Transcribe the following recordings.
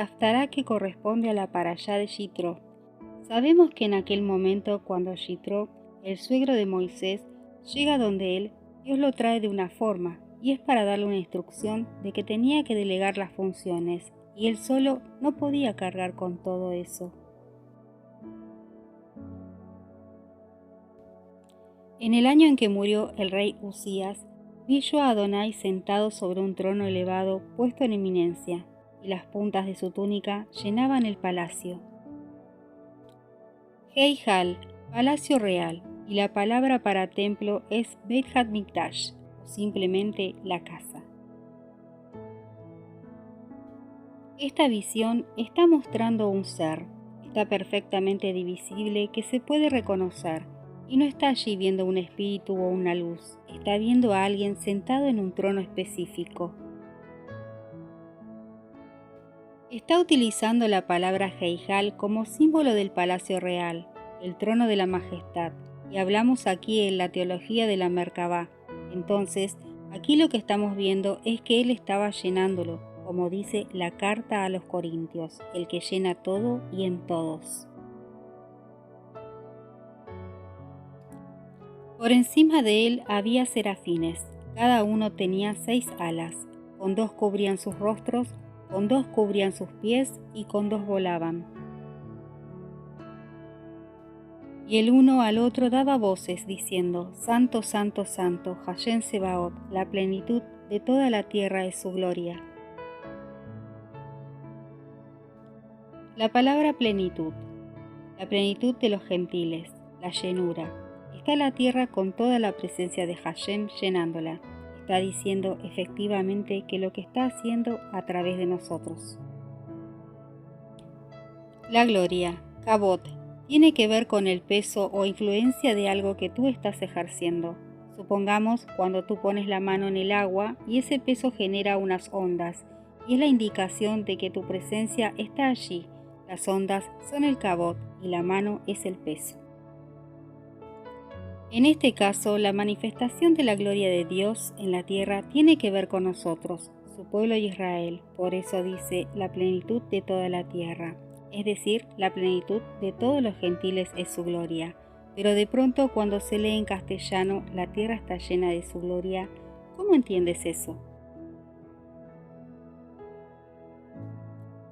Haftará que corresponde a la parashá de Yitro. Sabemos que en aquel momento, cuando Yitro, el suegro de Moisés, llega donde él, Dios lo trae de una forma, y es para darle una instrucción de que tenía que delegar las funciones, y él solo no podía cargar con todo eso. En el año en que murió el rey Usías, vi yo a Adonai sentado sobre un trono elevado puesto en eminencia, y las puntas de su túnica llenaban el palacio. Heijal, palacio real, y la palabra para templo es Beit HaMikdash, o simplemente la casa. Esta visión está mostrando un ser, está perfectamente divisible que se puede reconocer, y no está allí viendo un espíritu o una luz, está viendo a alguien sentado en un trono específico. Está utilizando la palabra Heijal como símbolo del palacio real, el trono de la majestad, y hablamos aquí en la teología de la Merkabá. Entonces, aquí lo que estamos viendo es que él estaba llenándolo, como dice la carta a los Corintios, el que llena todo y en todos. Por encima de él había serafines, cada uno tenía 6 alas, con 2 cubrían sus rostros, con 2 cubrían sus pies y con 2 volaban. Y el uno al otro daba voces diciendo: Santo, Santo, Santo, Hashem Sebaot, la plenitud de toda la tierra es su gloria. La palabra plenitud, la plenitud de los gentiles, la llenura. Está la tierra con toda la presencia de Hashem llenándola. Está diciendo efectivamente que lo que está haciendo a través de nosotros. La gloria, Kabot, tiene que ver con el peso o influencia de algo que tú estás ejerciendo. Supongamos cuando tú pones la mano en el agua y ese peso genera unas ondas, y es la indicación de que tu presencia está allí. Las ondas son el Kabot y la mano es el peso. En este caso, la manifestación de la gloria de Dios en la tierra tiene que ver con nosotros, su pueblo Israel. Por eso dice la plenitud de toda la tierra. Es decir, la plenitud de todos los gentiles es su gloria. Pero de pronto cuando se lee en castellano, la tierra está llena de su gloria, ¿cómo entiendes eso?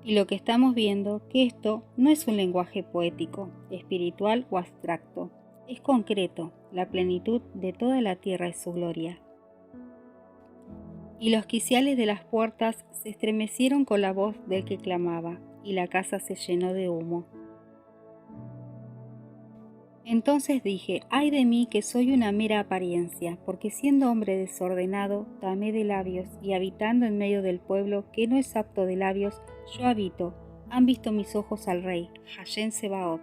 Y lo que estamos viendo, que esto no es un lenguaje poético, espiritual o abstracto, es concreto, la plenitud de toda la tierra es su gloria. Y los quiciales de las puertas se estremecieron con la voz del que clamaba, y la casa se llenó de humo. Entonces dije: ay de mí que soy una mera apariencia, porque siendo hombre desordenado, tamé de labios, y habitando en medio del pueblo que no es apto de labios, yo habito. Han visto mis ojos al Rey, Hashem Sebaot.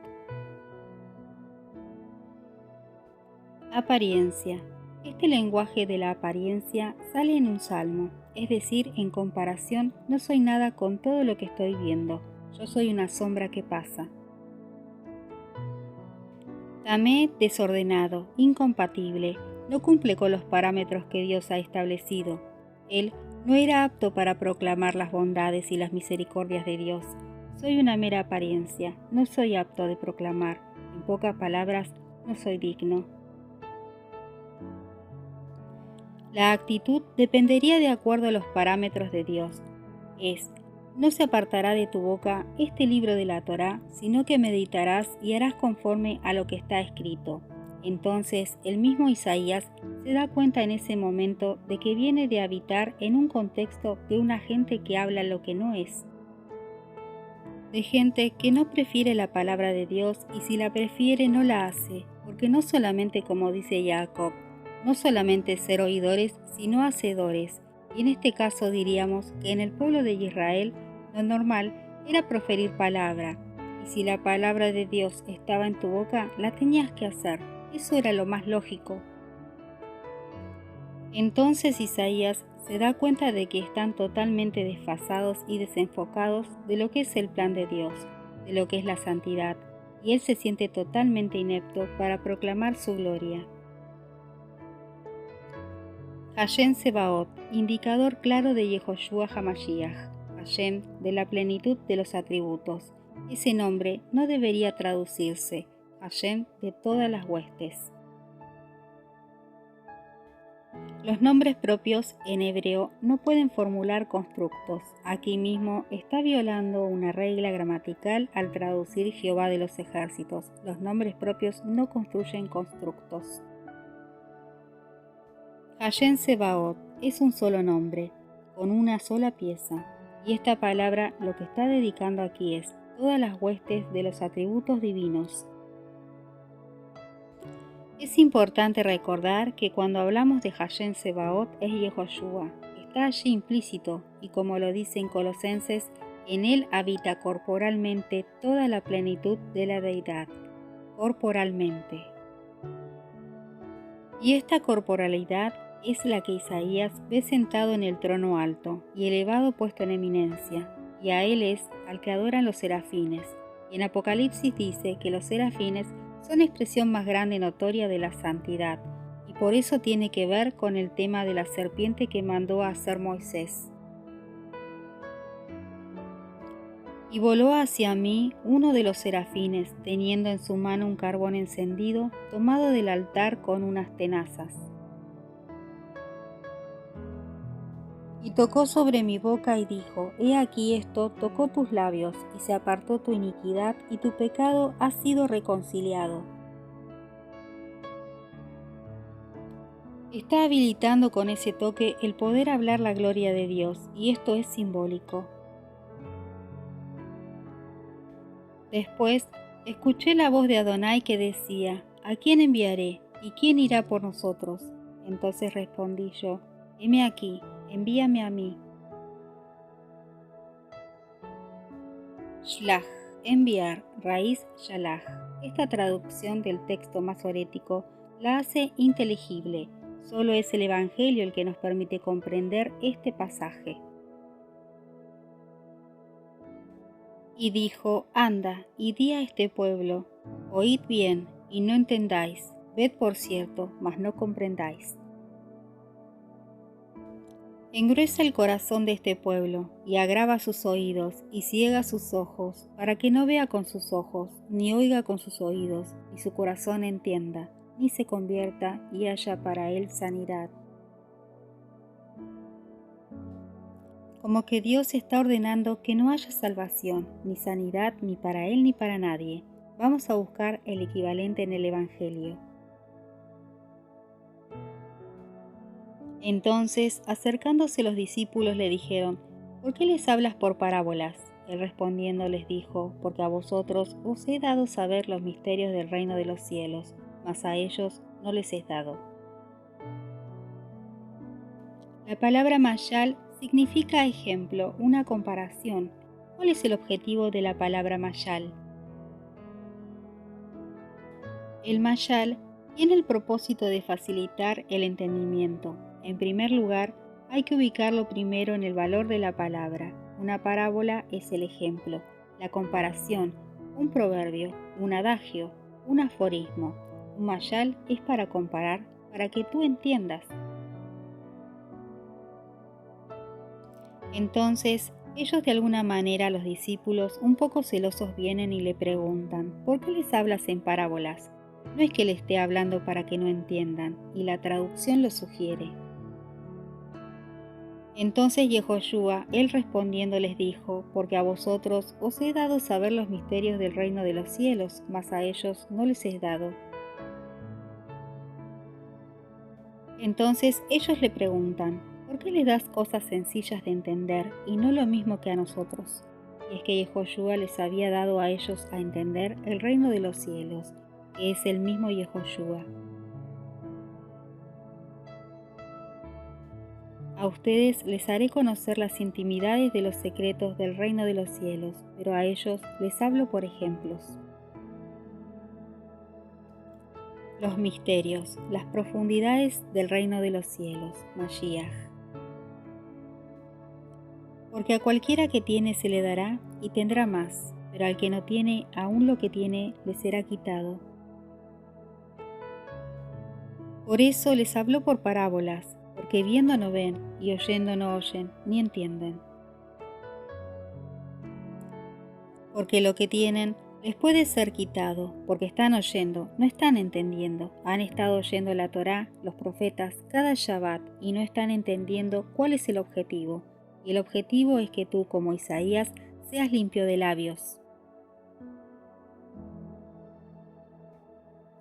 Apariencia. Este lenguaje de la apariencia sale en un salmo, es decir, en comparación, no soy nada con todo lo que estoy viendo. Yo soy una sombra que pasa. Tamé, desordenado, incompatible, no cumple con los parámetros que Dios ha establecido. Él no era apto para proclamar las bondades y las misericordias de Dios. Soy una mera apariencia, no soy apto de proclamar. En pocas palabras, no soy digno. La actitud dependería de acuerdo a los parámetros de Dios. No se apartará de tu boca este libro de la Torá, sino que meditarás y harás conforme a lo que está escrito. Entonces el mismo Isaías se da cuenta en ese momento de que viene de habitar en un contexto de una gente que habla lo que no es. De gente que no prefiere la palabra de Dios y si la prefiere no la hace, porque no solamente como dice Jacob, no solamente ser oidores, sino hacedores. Y en este caso diríamos que en el pueblo de Israel lo normal era proferir palabra, y si la palabra de Dios estaba en tu boca, la tenías que hacer. Eso era lo más lógico. Entonces Isaías se da cuenta de que están totalmente desfasados y desenfocados de lo que es el plan de Dios, de lo que es la santidad, y él se siente totalmente inepto para proclamar su gloria. Hashem Sebaot, indicador claro de Yehoshua HaMashiach. Hashem, de la plenitud de los atributos. Ese nombre no debería traducirse Hashem de todas las huestes. Los nombres propios en hebreo no pueden formular constructos. Aquí mismo está violando una regla gramatical al traducir Jehová de los ejércitos. Los nombres propios no construyen constructos. Hashem Sebaot es un solo nombre, con una sola pieza, y esta palabra lo que está dedicando aquí es todas las huestes de los atributos divinos. Es importante recordar que cuando hablamos de Hashem Sebaot es Yehoshua, está allí implícito y como lo dice en Colosenses, en él habita corporalmente toda la plenitud de la deidad, corporalmente. Y esta corporalidad es la que Isaías ve sentado en el trono alto y elevado puesto en eminencia, y a él es al que adoran los serafines. Y en Apocalipsis dice que los serafines son expresión más grande y notoria de la santidad, y por eso tiene que ver con el tema de la serpiente que mandó a hacer Moisés. Y voló hacia mí uno de los serafines, teniendo en su mano un carbón encendido, tomado del altar con unas tenazas. Y tocó sobre mi boca y dijo, he aquí esto tocó tus labios, y se apartó tu iniquidad, y tu pecado ha sido reconciliado. Está habilitando con ese toque el poder hablar la gloria de Dios, y esto es simbólico. Después escuché la voz de Adonai que decía, ¿a quién enviaré? ¿Y quién irá por nosotros? Entonces respondí yo, heme aquí, envíame a mí. Shlach, enviar, raíz shalach. Esta traducción del texto masorético la hace inteligible. Solo es el Evangelio el que nos permite comprender este pasaje. Y dijo, anda, y di a este pueblo, oíd bien, y no entendáis, ved por cierto, mas no comprendáis. Engruesa el corazón de este pueblo, y agrava sus oídos, y ciega sus ojos, para que no vea con sus ojos, ni oiga con sus oídos, y su corazón entienda, ni se convierta, y haya para él sanidad. Como que Dios está ordenando que no haya salvación, ni sanidad, ni para él ni para nadie. Vamos a buscar el equivalente en el Evangelio. Entonces, acercándose los discípulos le dijeron, ¿por qué les hablas por parábolas? Él respondiendo les dijo, porque a vosotros os he dado saber los misterios del reino de los cielos, mas a ellos no les es dado. La palabra mashal significa ejemplo, una comparación. ¿Cuál es el objetivo de la palabra mashal? El mashal tiene el propósito de facilitar el entendimiento. En primer lugar, hay que ubicarlo primero en el valor de la palabra. Una parábola es el ejemplo, la comparación, un proverbio, un adagio, un aforismo. Un mashal es para comparar, para que tú entiendas. Entonces, ellos de alguna manera, los discípulos, un poco celosos, vienen y le preguntan, ¿por qué les hablas en parábolas? No es que le esté hablando para que no entiendan, y la traducción lo sugiere. Entonces Yehoshua, él respondiendo les dijo, porque a vosotros os he dado saber los misterios del reino de los cielos, mas a ellos no les es dado. Entonces ellos le preguntan, ¿por qué les das cosas sencillas de entender y no lo mismo que a nosotros? Y es que Yehoshua les había dado a ellos a entender el reino de los cielos, que es el mismo Yehoshua. A ustedes les haré conocer las intimidades de los secretos del reino de los cielos, pero a ellos les hablo por ejemplos. Los misterios, las profundidades del reino de los cielos, Mashiach. Porque a cualquiera que tiene se le dará y tendrá más, pero al que no tiene, aún lo que tiene le será quitado. Por eso les habló por parábolas, porque viendo no ven y oyendo no oyen, ni entienden. porque lo que tienen les puede ser quitado, porque están oyendo, no están entendiendo. Han estado oyendo la Torá, los profetas, cada Shabbat, y no están entendiendo cuál es el objetivo. Y el objetivo es que tú, como Isaías, seas limpio de labios.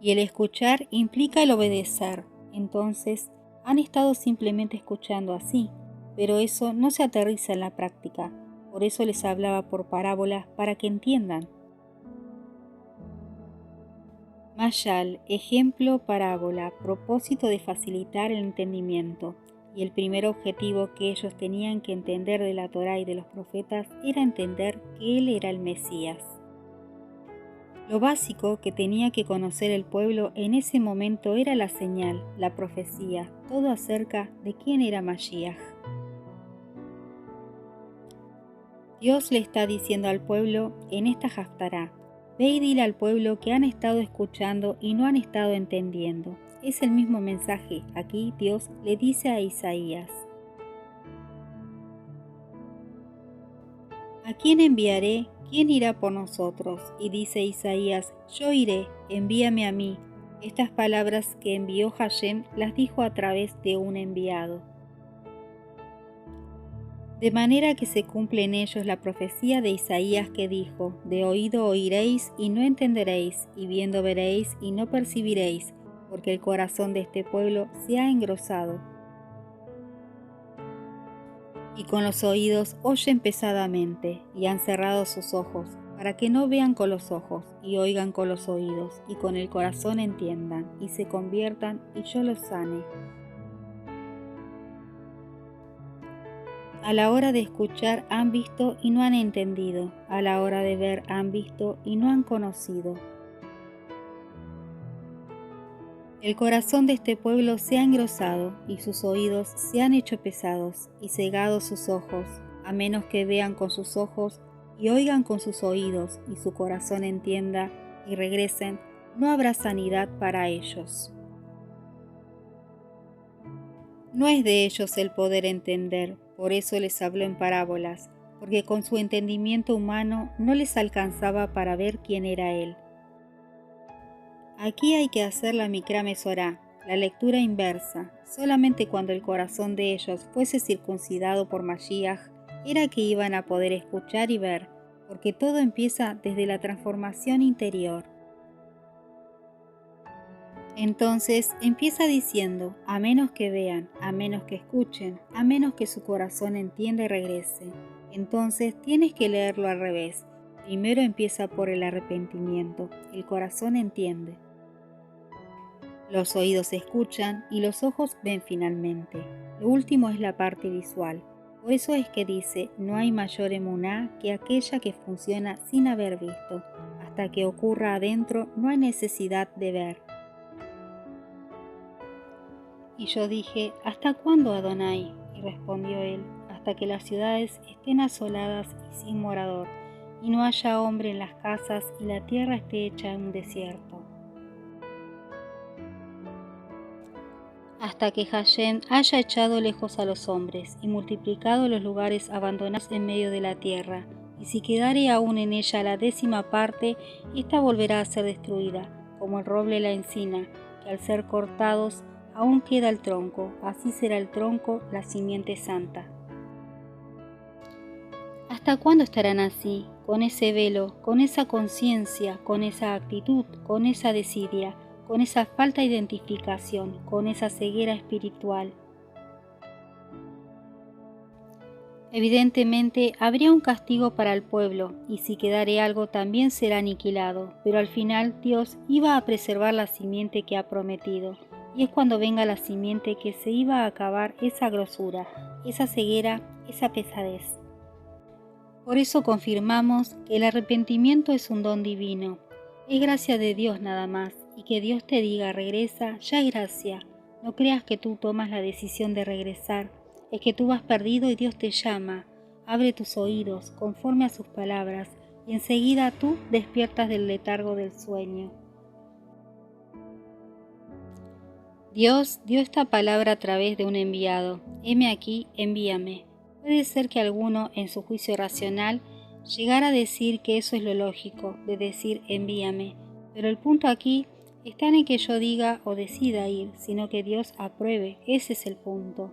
Y el escuchar implica el obedecer. Entonces, han estado simplemente escuchando así, pero eso no se aterriza en la práctica. Por eso les hablaba por parábolas para que entiendan. Mashal, ejemplo, parábola, propósito de facilitar el entendimiento. Y el primer objetivo que ellos tenían que entender de la Torá y de los profetas era entender que Él era el Mesías. Lo básico que tenía que conocer el pueblo en ese momento era la señal, la profecía, todo acerca de quién era Mashiach. Dios le está diciendo al pueblo en esta Haftará: ve y dile al pueblo que han estado escuchando y no han estado entendiendo. Es el mismo mensaje. Aquí Dios le dice a Isaías: ¿a quién enviaré? ¿Quién irá por nosotros? Y dice Isaías: yo iré, envíame a mí. Estas palabras que envió Hashem las dijo a través de un enviado. De manera que se cumple en ellos la profecía de Isaías que dijo: de oído oiréis y no entenderéis, y viendo veréis y no percibiréis, porque el corazón de este pueblo se ha engrosado. Y con los oídos oyen pesadamente, y han cerrado sus ojos, para que no vean con los ojos, y oigan con los oídos, y con el corazón entiendan, y se conviertan, y yo los sane. A la hora de escuchar han visto y no han entendido, a la hora de ver han visto y no han conocido. El corazón de este pueblo se ha engrosado, y sus oídos se han hecho pesados, y cegados sus ojos, a menos que vean con sus ojos, y oigan con sus oídos, y su corazón entienda, y regresen, no habrá sanidad para ellos. No es de ellos el poder entender, por eso les habló en parábolas, porque con su entendimiento humano no les alcanzaba para ver quién era Él. Aquí hay que hacer la Mikra Mesorá, la lectura inversa. Solamente cuando el corazón de ellos fuese circuncidado por Mashiach, era que iban a poder escuchar y ver, porque todo empieza desde la transformación interior. Entonces empieza diciendo: a menos que vean, a menos que escuchen, a menos que su corazón entienda y regrese. Entonces tienes que leerlo al revés. Primero empieza por el arrepentimiento, el corazón entiende. Los oídos escuchan y los ojos ven finalmente. Lo último es la parte visual. Por eso es que dice: no hay mayor emuná que aquella que funciona sin haber visto. Hasta que ocurra adentro no hay necesidad de ver. Y yo dije: ¿hasta cuándo, Adonai? Y respondió él: hasta que las ciudades estén asoladas y sin morador, y no haya hombre en las casas, y la tierra esté hecha un desierto. Hasta que Hashem haya echado lejos a los hombres, y multiplicado los lugares abandonados en medio de la tierra, y si quedare aún en ella la 10ª parte, ésta volverá a ser destruida, como el roble y la encina, que al ser cortados aún queda el tronco, así será el tronco, la simiente santa. ¿Hasta cuándo estarán así, con ese velo, con esa conciencia, con esa actitud, con esa desidia, con esa falta de identificación, con esa ceguera espiritual? Evidentemente habría un castigo para el pueblo, y si quedare algo también será aniquilado, pero al final Dios iba a preservar la simiente que ha prometido, y es cuando venga la simiente que se iba a acabar esa grosura, esa ceguera, esa pesadez. Por eso confirmamos que el arrepentimiento es un don divino, es gracia de Dios nada más, y que Dios te diga regresa, ya es gracia. No creas que tú tomas la decisión de regresar, es que tú vas perdido y Dios te llama. Abre tus oídos conforme a sus palabras, y enseguida tú despiertas del letargo del sueño. Dios dio esta palabra a través de un enviado: heme aquí, envíame. Puede ser que alguno, en su juicio racional, llegar a decir que eso es lo lógico, de decir envíame, pero el punto aquí está en que yo diga o decida ir, sino que Dios apruebe, ese es el punto.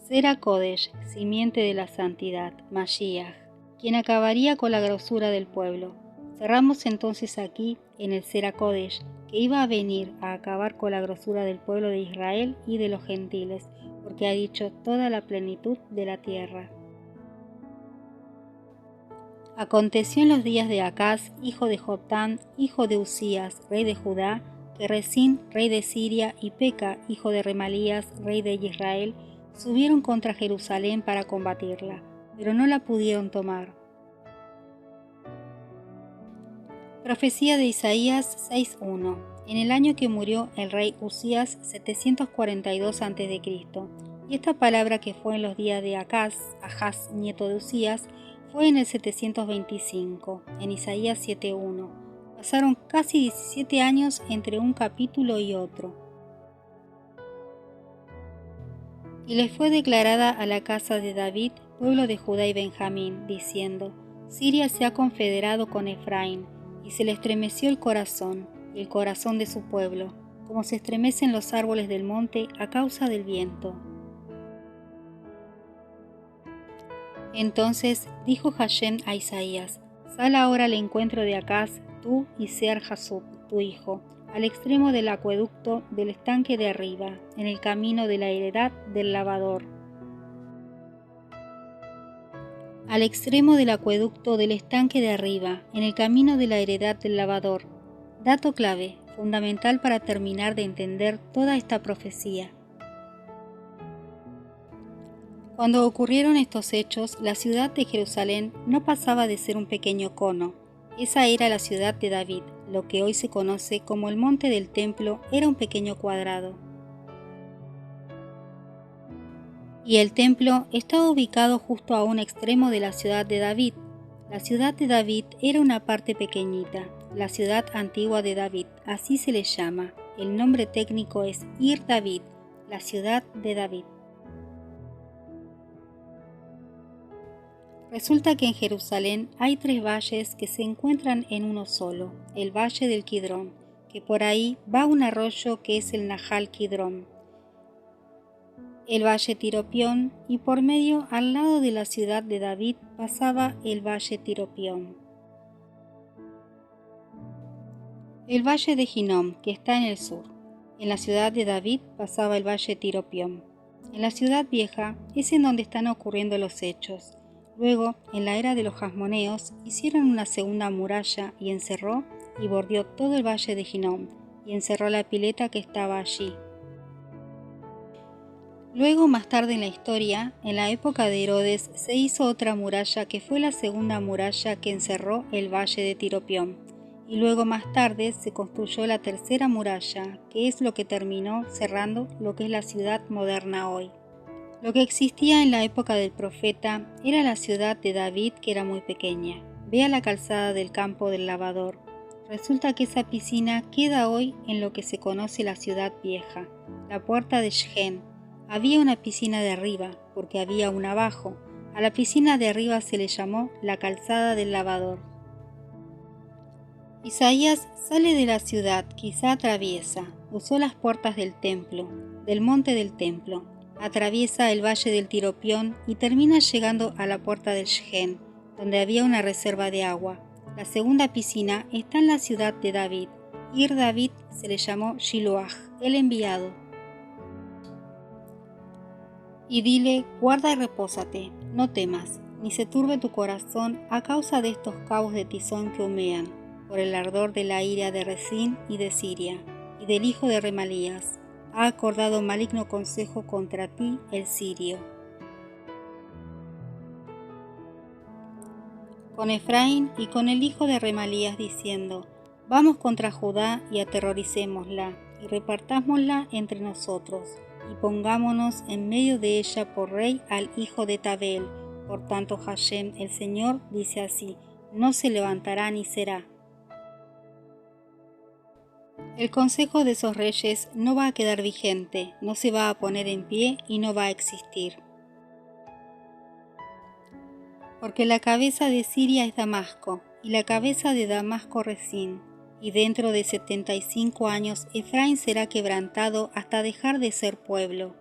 Sera Kodesh, simiente de la santidad, Mashiach, quien acabaría con la grosura del pueblo. Cerramos entonces aquí en el Sera Kodesh, que iba a venir a acabar con la grosura del pueblo de Israel y de los gentiles, porque ha dicho toda la plenitud de la tierra. Aconteció en los días de Acaz, hijo de Jotán, hijo de Usías, rey de Judá, que Resín, rey de Siria, y Peca, hijo de Remalías, rey de Israel, subieron contra Jerusalén para combatirla, pero no la pudieron tomar. Profecía de Isaías 6:1. En el año que murió el rey Usías, 742 a.C., y esta palabra que fue en los días de Acaz, nieto de Usías, fue en el 725, en Isaías 7:1. Pasaron casi 17 años entre un capítulo y otro. Y les fue declarada a la casa de David, pueblo de Judá y Benjamín, diciendo: Siria se ha confederado con Efraín, y se le estremeció el corazón, y el corazón de su pueblo, como se estremecen los árboles del monte a causa del viento. Entonces dijo Hashem a Isaías: Sal ahora al encuentro de Acaz, tú y Sear-Jasub, tu hijo, al extremo del acueducto del estanque de arriba, en el camino de la heredad del lavador. Al extremo del acueducto del estanque de arriba, en el camino de la heredad del lavador. Dato clave, fundamental para terminar de entender toda esta profecía. Cuando ocurrieron estos hechos, la ciudad de Jerusalén no pasaba de ser un pequeño cono. Esa era la ciudad de David, lo que hoy se conoce como el monte del templo era un pequeño cuadrado. Y el templo estaba ubicado justo a un extremo de la ciudad de David. La ciudad de David era una parte pequeñita, la ciudad antigua de David, así se le llama. El nombre técnico es Ir David, la ciudad de David. Resulta que en Jerusalén hay 3 valles que se encuentran en uno solo, el valle del Kidrón, que por ahí va un arroyo que es el Nahal Kidrón, el valle Tiropión, y por medio al lado de la ciudad de David pasaba el valle Tiropión. El valle de Ginom, que está en el sur. En la ciudad de David pasaba el valle Tiropión. En la ciudad vieja es en donde están ocurriendo los hechos. Luego, en la era de los Hasmoneos, hicieron una segunda muralla y encerró y bordeó todo el valle de Ginom, y encerró la pileta que estaba allí. Luego, más tarde en la historia, en la época de Herodes, se hizo otra muralla que fue la segunda muralla que encerró el valle de Tiropión. Y luego más tarde se construyó la tercera muralla, que es lo que terminó cerrando lo que es la ciudad moderna hoy. Lo que existía en la época del profeta era la ciudad de David, que era muy pequeña. Vea la calzada del campo del lavador. Resulta que esa piscina queda hoy en lo que se conoce la ciudad vieja, la puerta de Shehen. Había una piscina de arriba, porque había una abajo. A la piscina de arriba se le llamó la calzada del lavador. Isaías sale de la ciudad, quizá atraviesa, usó las puertas del templo, del monte del templo, atraviesa el valle del Tiropión y termina llegando a la puerta del Shehen, donde había una reserva de agua. La segunda piscina está en la ciudad de David. Ir David se le llamó Shiloach, el enviado. Y dile: guarda y repósate, no temas, ni se turbe tu corazón a causa de estos cabos de tizón que humean, por el ardor de la ira de Resín y de Siria, y del hijo de Remalías. Ha acordado maligno consejo contra ti el sirio. Con Efraín y con el hijo de Remalías diciendo: vamos contra Judá y aterroricémosla, y repartámosla entre nosotros, y pongámonos en medio de ella por rey al hijo de Tabel. Por tanto Hashem el Señor dice así: no se levantará ni será. El consejo de esos reyes no va a quedar vigente, no se va a poner en pie y no va a existir. Porque la cabeza de Siria es Damasco, y la cabeza de Damasco Resín, y dentro de 75 años Efraín será quebrantado hasta dejar de ser pueblo.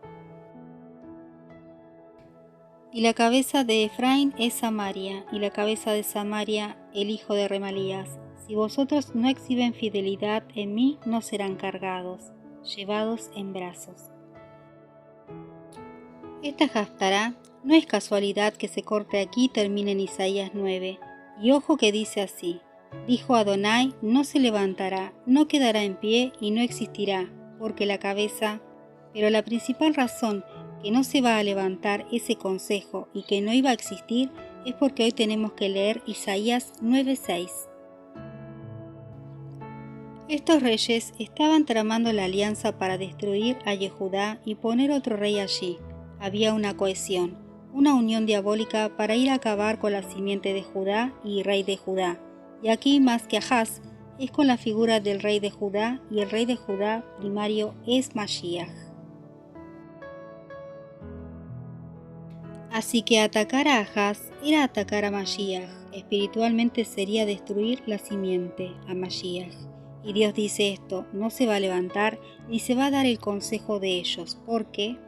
Y la cabeza de Efraín es Samaria, y la cabeza de Samaria el hijo de Remalías. Si vosotros no exhiben fidelidad en mí, no serán cargados, llevados en brazos. Esta Jaftará no es casualidad que se corte aquí y termine en Isaías 9. Y ojo que dice así: dijo Adonai, no se levantará, no quedará en pie y no existirá, porque la cabeza... Pero la principal razón que no se va a levantar ese consejo y que no iba a existir es porque hoy tenemos que leer Isaías 9:6. Estos reyes estaban tramando la alianza para destruir a Yehudá y poner otro rey allí. Había una cohesión, una unión diabólica para ir a acabar con la simiente de Judá y rey de Judá. Y aquí más que Ahaz, es con la figura del rey de Judá, y el rey de Judá primario es Mashiach. Así que atacar a Ahaz era atacar a Mashiach, espiritualmente sería destruir la simiente, a Mashiach. Y Dios dice esto, no se va a levantar ni se va a dar el consejo de ellos. ¿Por qué?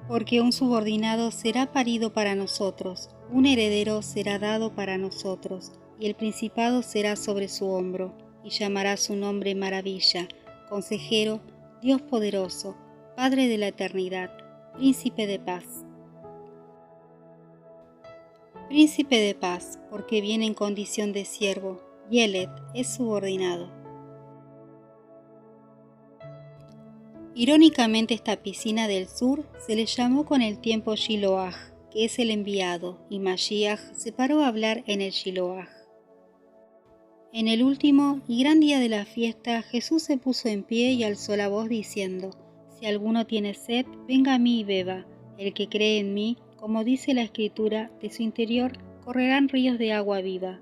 Porque un subordinado será parido para nosotros, un heredero será dado para nosotros, y el principado será sobre su hombro, y llamará su nombre Maravilla, Consejero, Dios poderoso, Padre de la eternidad, Príncipe de paz. Príncipe de paz, porque viene en condición de siervo, Yelet es subordinado. Irónicamente, esta piscina del sur se le llamó con el tiempo Shiloah, que es el enviado, y Mashiach se paró a hablar en el Shiloah. En el último y gran día de la fiesta, Jesús se puso en pie y alzó la voz diciendo: si alguno tiene sed, venga a mí y beba. El que cree en mí, como dice la Escritura, de su interior correrán ríos de agua viva.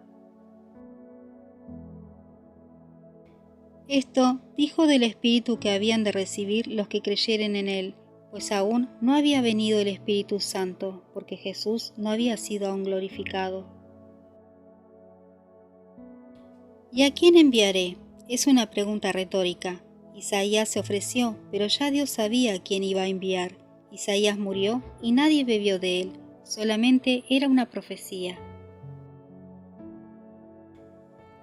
Esto dijo del Espíritu que habían de recibir los que creyeren en él, pues aún no había venido el Espíritu Santo, porque Jesús no había sido aún glorificado. ¿Y a quién enviaré? Es una pregunta retórica. Isaías se ofreció, pero ya Dios sabía a quién iba a enviar. Isaías murió y nadie bebió de él, solamente era una profecía.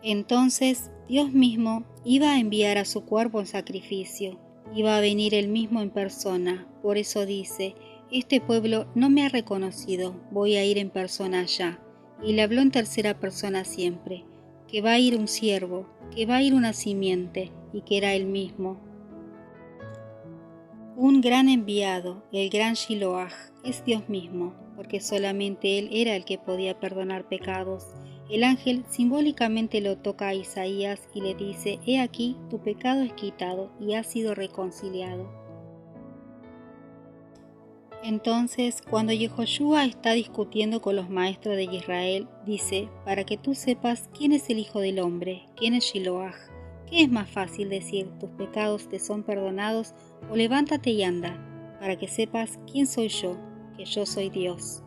Entonces Dios mismo iba a enviar a su cuerpo en sacrificio, iba a venir él mismo en persona. Por eso dice: este pueblo no me ha reconocido, voy a ir en persona allá. Y le habló en tercera persona siempre, que va a ir un siervo, que va a ir una simiente, y que era él mismo. Un gran enviado, el gran Shiloah, es Dios mismo, porque solamente él era el que podía perdonar pecados. El ángel simbólicamente lo toca a Isaías y le dice: he aquí, tu pecado es quitado y has sido reconciliado. Entonces, cuando Yehoshua está discutiendo con los maestros de Israel, dice: para que tú sepas quién es el Hijo del Hombre, quién es Shiloah. ¿Qué es más fácil decir: tus pecados te son perdonados, o levántate y anda, para que sepas quién soy yo, que yo soy Dios?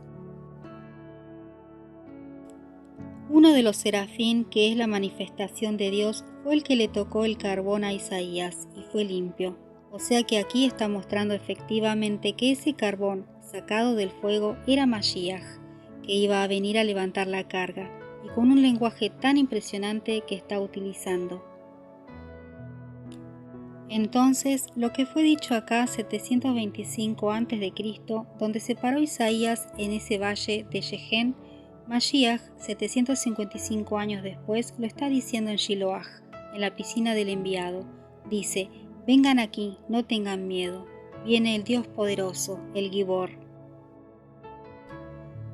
Uno de los serafín, que es la manifestación de Dios, fue el que le tocó el carbón a Isaías y fue limpio. O sea que aquí está mostrando efectivamente que ese carbón sacado del fuego era Mashiach, que iba a venir a levantar la carga, y con un lenguaje tan impresionante que está utilizando. Entonces, lo que fue dicho acá 725 a.C., donde se paró Isaías en ese valle de Shehen, Mashiach, 755 años después, lo está diciendo en Shiloah, en la piscina del enviado. Dice: vengan aquí, no tengan miedo, viene el Dios poderoso, el Gibor.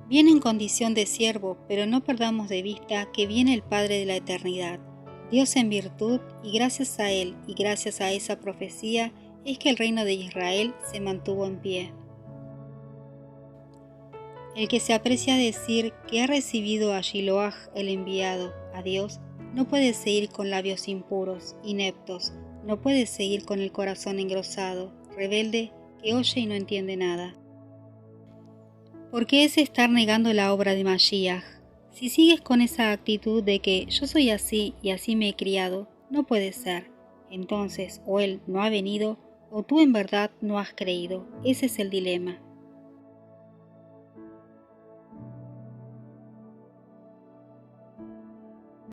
Viene en condición de siervo, pero no perdamos de vista que viene el Padre de la eternidad. Dios en virtud, y gracias a Él y gracias a esa profecía, es que el reino de Israel se mantuvo en pie. El que se aprecia decir que ha recibido a Shiloah el enviado, a Dios, no puede seguir con labios impuros, ineptos, no puede seguir con el corazón engrosado, rebelde, que oye y no entiende nada. porque es estar negando la obra de Mashiach. Si sigues con esa actitud de que yo soy así y así me he criado, no puede ser. Entonces, o él no ha venido, o tú en verdad no has creído. Ese es el dilema.